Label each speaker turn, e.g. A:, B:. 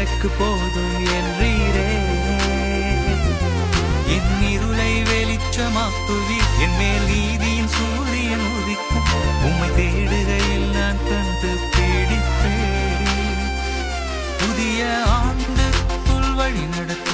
A: எனக்கு போதும் என்றீரே. என் இருளை வெளிச்சமாக்குவீர், என் மேல் நீதியின் சூரியன் உதிக்கும். உம்மை தேடுகையில் நான் கண்டு பிடிப்பேன். புதிய ஆண்டுக்குள் வழி நடத்த